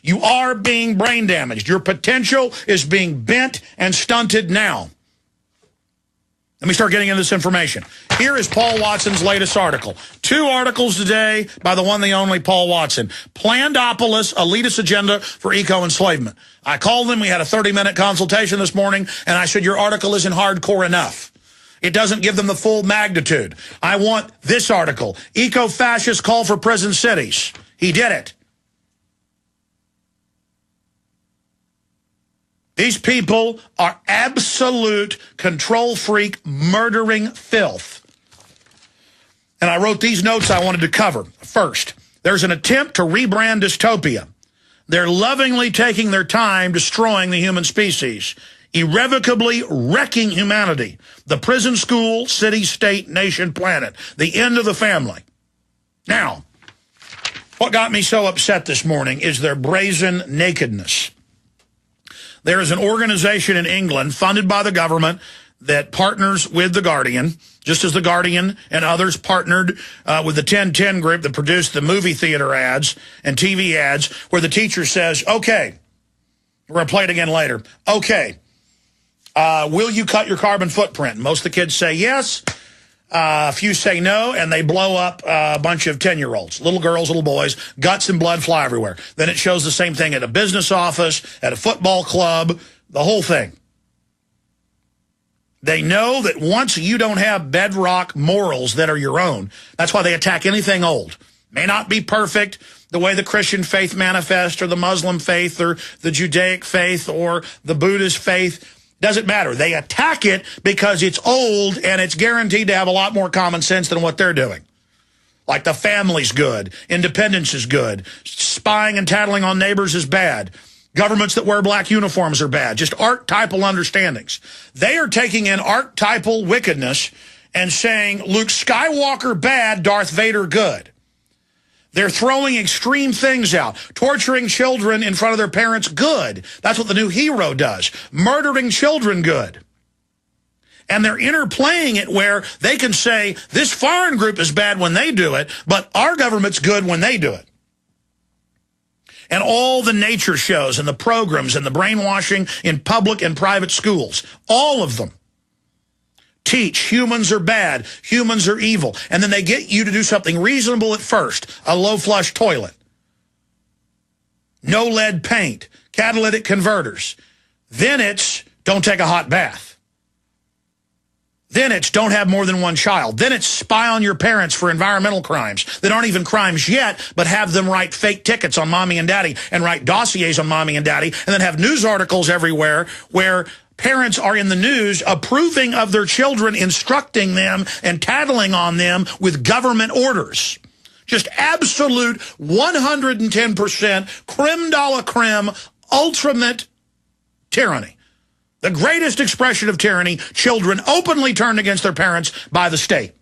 You are being brain damaged. Your potential is being bent and stunted now. Let me start getting into this information. Here is Paul Watson's latest article. 2 articles today by the one, the only Paul Watson. Plandopolis, elitist agenda for eco-enslavement. I called him. We had a 30-minute consultation this morning, and I said, your article isn't hardcore enough. It doesn't give them the full magnitude. I want this article. Eco-fascists call for prison cities. He did it. These people are absolute control freak, murdering filth. And I wrote these notes I wanted to cover. First, there's an attempt to rebrand dystopia. They're lovingly taking their time destroying the human species, irrevocably wrecking humanity, the prison, school, city, state, nation, planet, the end of the family. Now, what got me so upset this morning is their brazen nakedness. There is an organization in England funded by the government that partners with The Guardian, just as The Guardian and others partnered with the 1010 group that produced the movie theater ads and TV ads, where the teacher says, okay, we're going to play it again later. Okay, will you cut your carbon footprint? Most of the kids say yes. A few say no, and they blow up a bunch of 10-year-olds, little girls, little boys, guts and blood fly everywhere. Then it shows the same thing at a business office, at a football club, the whole thing. They know that once you don't have bedrock morals that are your own, that's why they attack anything old. May not be perfect, the way the Christian faith manifests, or the Muslim faith, or the Judaic faith, or the Buddhist faith. Doesn't matter. They attack it because it's old and it's guaranteed to have a lot more common sense than what they're doing. Like the family's good, independence is good, spying and tattling on neighbors is bad, governments that wear black uniforms are bad, just archetypal understandings. They are taking in archetypal wickedness and saying Luke Skywalker bad, Darth Vader good. They're throwing extreme things out. Torturing children in front of their parents, good. That's what the new hero does. Murdering children, good. And they're interplaying it where they can say, this foreign group is bad when they do it, but our government's good when they do it. And all the nature shows and the programs and the brainwashing in public and private schools, all of them teach humans are bad, humans are evil. And then they get you to do something reasonable at first, a low flush toilet, no lead paint, catalytic converters. Then it's don't take a hot bath. Then it's don't have more than one child. Then it's spy on your parents for environmental crimes that aren't even crimes yet, but have them write fake tickets on mommy and daddy and write dossiers on mommy and daddy, and then have news articles everywhere where parents are in the news approving of their children, instructing them and tattling on them with government orders. Just absolute 110% creme de la creme, ultimate tyranny. The greatest expression of tyranny, children openly turned against their parents by the state.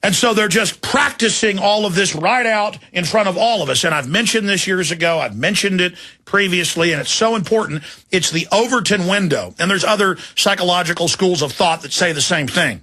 And so they're just practicing all of this right out in front of all of us. And I've mentioned this years ago. I've mentioned it previously, and it's so important. It's the Overton window. And there's other psychological schools of thought that say the same thing.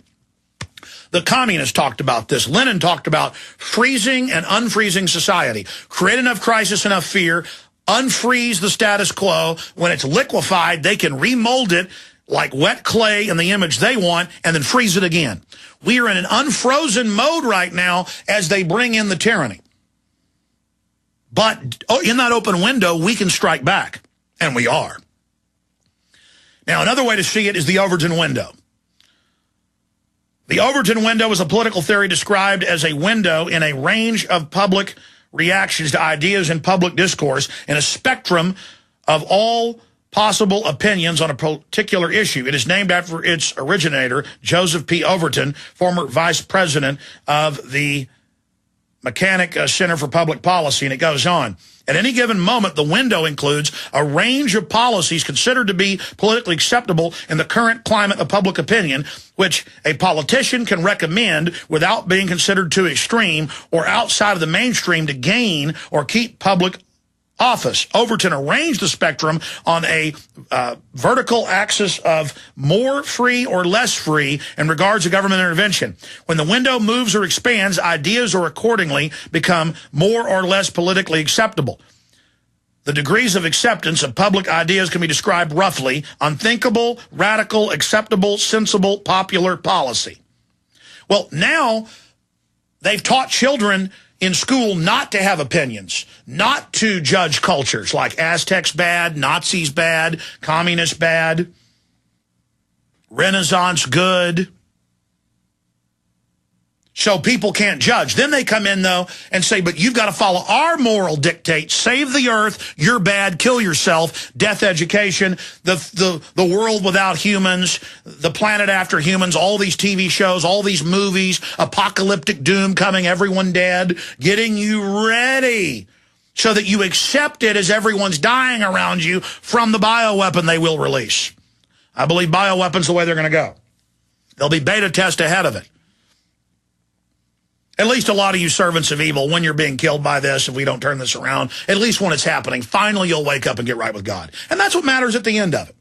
The communists talked about this. Lenin talked about freezing and unfreezing society. Create enough crisis, enough fear, unfreeze the status quo. When it's liquefied, they can remold it like wet clay in the image they want, and then freeze it again. We are in an unfrozen mode right now as they bring in the tyranny. But in that open window, we can strike back, and we are. Now, another way to see it is the Overton window. The Overton window is a political theory described as a window in a range of public reactions to ideas in public discourse and a spectrum of all possible opinions on a particular issue. It is named after its originator, Joseph P. Overton, former vice president of the Mechanic Center for Public Policy, and it goes on. At any given moment, the window includes a range of policies considered to be politically acceptable in the current climate of public opinion, which a politician can recommend without being considered too extreme or outside of the mainstream to gain or keep public office, Overton arranged the spectrum on a vertical axis of more free or less free in regards to government intervention. When the window moves or expands, ideas or accordingly become more or less politically acceptable. The degrees of acceptance of public ideas can be described roughly: unthinkable, radical, acceptable, sensible, popular, policy. Well, now they've taught children in school not to have opinions, not to judge cultures like Aztecs bad, Nazis bad, communists bad, Renaissance good. So people can't judge. Then they come in, though, and say, but you've got to follow our moral dictates. Save the earth, you're bad, kill yourself, death education, the world without humans, the planet after humans, all these TV shows, all these movies, apocalyptic doom coming, everyone dead, getting you ready so that you accept it as everyone's dying around you from the bioweapon they will release. I believe bioweapons the way they're going to go. There'll be beta test ahead of it. At least a lot of you servants of evil, when you're being killed by this, if we don't turn this around, at least when it's happening, finally you'll wake up and get right with God. And that's what matters at the end of it.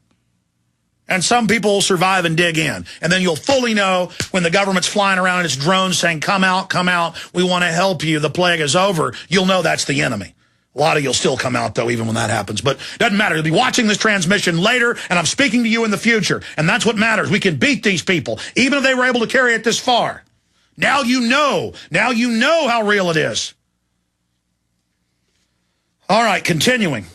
And some people will survive and dig in. And then you'll fully know when the government's flying around in its drones saying, come out, we want to help you, the plague is over. You'll know that's the enemy. A lot of you'll still come out, though, even when that happens. But it doesn't matter. You'll be watching this transmission later, and I'm speaking to you in the future. And that's what matters. We can beat these people, even if they were able to carry it this far. Now you know. Now you know how real it is. All right, continuing.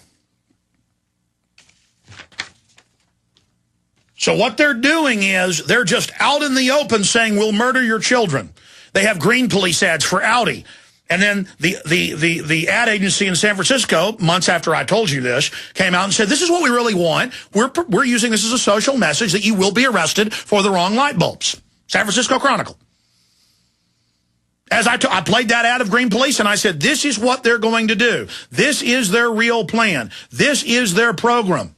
So what they're doing is they're just out in the open saying, we'll murder your children. They have green police ads for Audi. And then the ad agency in San Francisco, months after I told you this, came out and said, this is what we really want. We're using this as a social message that you will be arrested for the wrong light bulbs. San Francisco Chronicle. As I played that ad of green police, and I said, this is what they're going to do. This is their real plan. This is their program.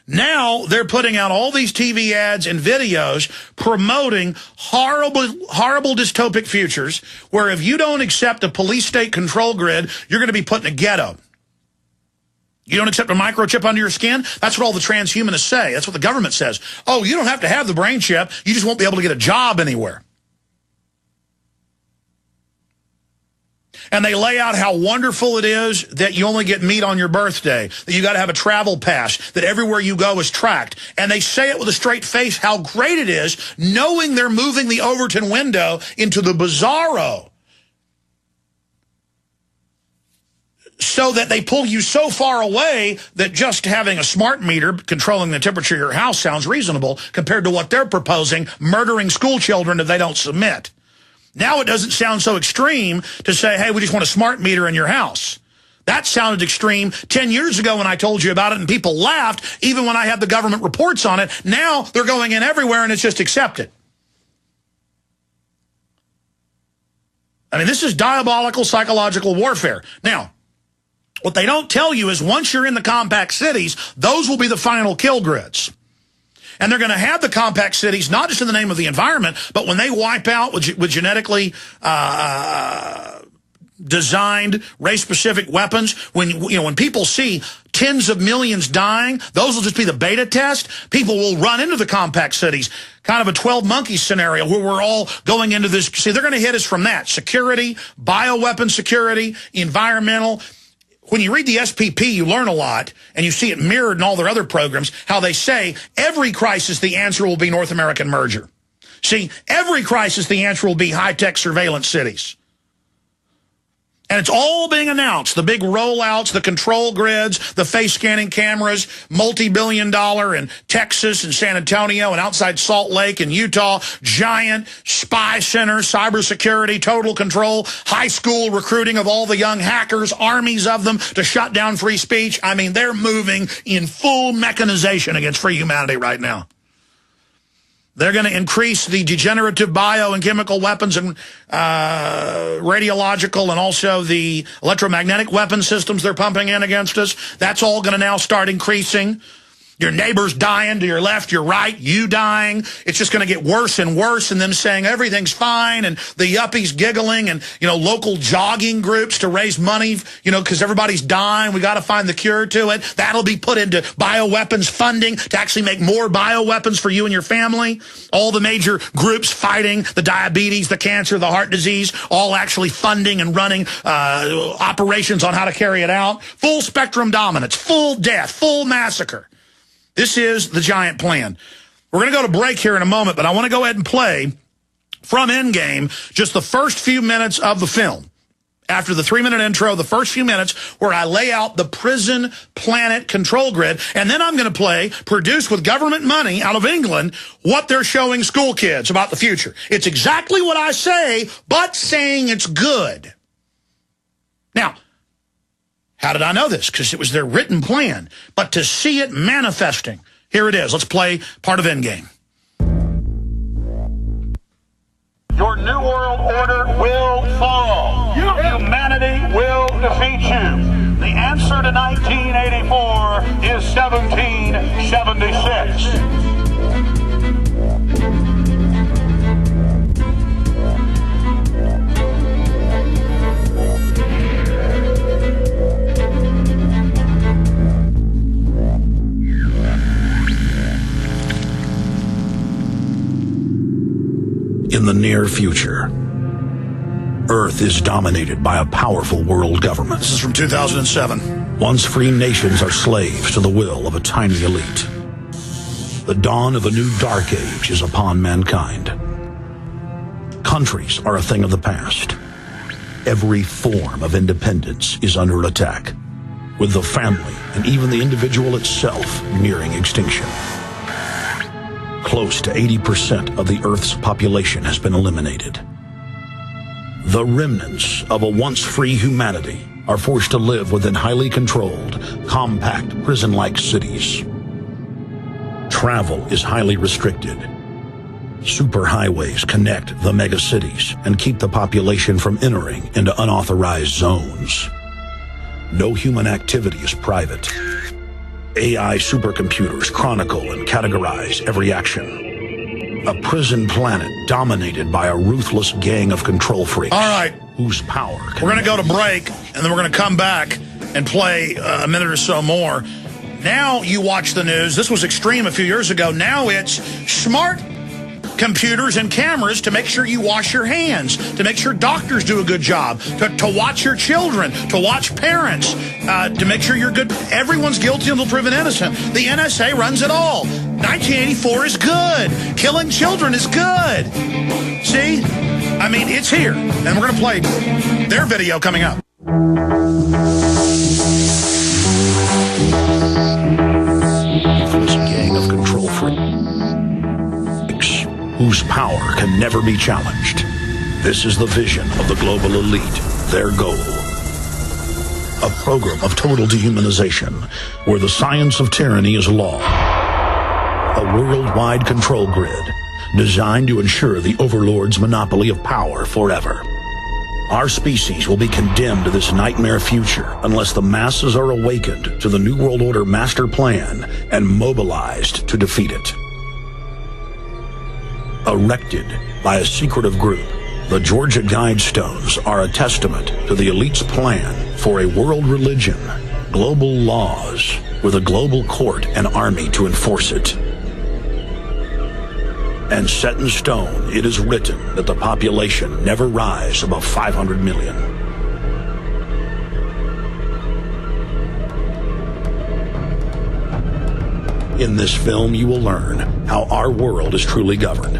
Now they're putting out all these TV ads and videos promoting horrible dystopic futures where if you don't accept a police state control grid, you're going to be put in a ghetto. You don't accept a microchip under your skin? That's what all the transhumanists say. That's what the government says. Oh, you don't have to have the brain chip. You just won't be able to get a job anywhere. And they lay out how wonderful it is that you only get meat on your birthday, that you got to have a travel pass, that everywhere you go is tracked. And they say it with a straight face how great it is, knowing they're moving the Overton window into the bizarro. So that they pull you so far away that just having a smart meter controlling the temperature of your house sounds reasonable compared to what they're proposing, murdering school children if they don't submit. Now it doesn't sound so extreme to say, hey, we just want a smart meter in your house. That sounded extreme 10 years ago when I told you about it and people laughed, even when I had the government reports on it. Now they're going in everywhere and it's just accepted. I mean, this is diabolical psychological warfare. Now, what they don't tell you is once you're in the compact cities, those will be the final kill grids. And they're going to have the compact cities, not just in the name of the environment, but when they wipe out with genetically designed race-specific weapons, when people see tens of millions dying, those will just be the beta test. People will run into the compact cities, kind of a 12 monkeys scenario where we're all going into this. See, they're going to hit us from that. Security, bioweapon security, environmental. When you read the SPP, you learn a lot, and you see it mirrored in all their other programs, how they say every crisis, the answer will be North American merger. See, every crisis, the answer will be high-tech surveillance cities. And it's all being announced, the big rollouts, the control grids, the face-scanning cameras, multi-billion-dollar in Texas and San Antonio and outside Salt Lake and Utah, giant spy centers, cybersecurity, total control, high school recruiting of all the young hackers, armies of them to shut down free speech. I mean, they're moving in full mechanization against free humanity right now. They're going to increase the degenerative bio and chemical weapons and radiological and also the electromagnetic weapon systems they're pumping in against us. That's all going to now start increasing. Your neighbor's dying to your left, your right, you dying. It's just going to get worse and worse, and them saying everything's fine, and the yuppies giggling, and, you know, local jogging groups to raise money, you know, because everybody's dying. We got to find the cure to it. That'll be put into bioweapons funding to actually make more bioweapons for you and your family. All the major groups fighting the diabetes, the cancer, the heart disease, all actually funding and running operations on how to carry it out. Full spectrum dominance, full death, full massacre. This is the giant plan. We're going to go to break here in a moment, but I want to go ahead and play from Endgame just the first few minutes of the film. After the 3-minute intro, the first few minutes where I lay out the prison planet control grid, and then I'm going to play, produced with government money out of England, what they're showing school kids about the future. It's exactly what I say, but saying it's good. Now, how did I know this? Because it was their written plan. But to see it manifesting, here it is. Let's play part of Endgame. Your new world order will fall. Humanity will defeat you. The answer to 1984 is 1776. In the near future, Earth is dominated by a powerful world government. This is from 2007. Once free nations are slaves to the will of a tiny elite. The dawn of a new dark age is upon mankind. Countries are a thing of the past. Every form of independence is under attack, with the family and even the individual itself nearing extinction. Close to 80% of the Earth's population has been eliminated. The remnants of a once free humanity are forced to live within highly controlled, compact, prison-like cities. Travel is highly restricted. Superhighways connect the megacities and keep the population from entering into unauthorized zones. No human activity is private. AI supercomputers chronicle and categorize every action. A prison planet dominated by a ruthless gang of control freaks. All right. Whose power can... We're going to go to break, and then we're going to come back and play a minute or so more. Now you watch the news. This was extreme a few years ago. Now it's smart computers and cameras to make sure you wash your hands, to make sure doctors do a good job, to watch your children, to watch parents, to make sure you're good. Everyone's guilty until proven innocent. The NSA runs it all. 1984 is good. Killing children is good. See? I mean, it's here. And we're going to play their video coming up. This gang of control freaks whose power can never be challenged. This is the vision of the global elite, their goal. A program of total dehumanization, where the science of tyranny is law. A worldwide control grid, designed to ensure the overlord's monopoly of power forever. Our species will be condemned to this nightmare future unless the masses are awakened to the New World Order master plan and mobilized to defeat it. Erected by a secretive group, the Georgia Guidestones are a testament to the elite's plan for a world religion, global laws, with a global court and army to enforce it. And set in stone, it is written that the population never rise above 500 million. In this film, you will learn how our world is truly governed.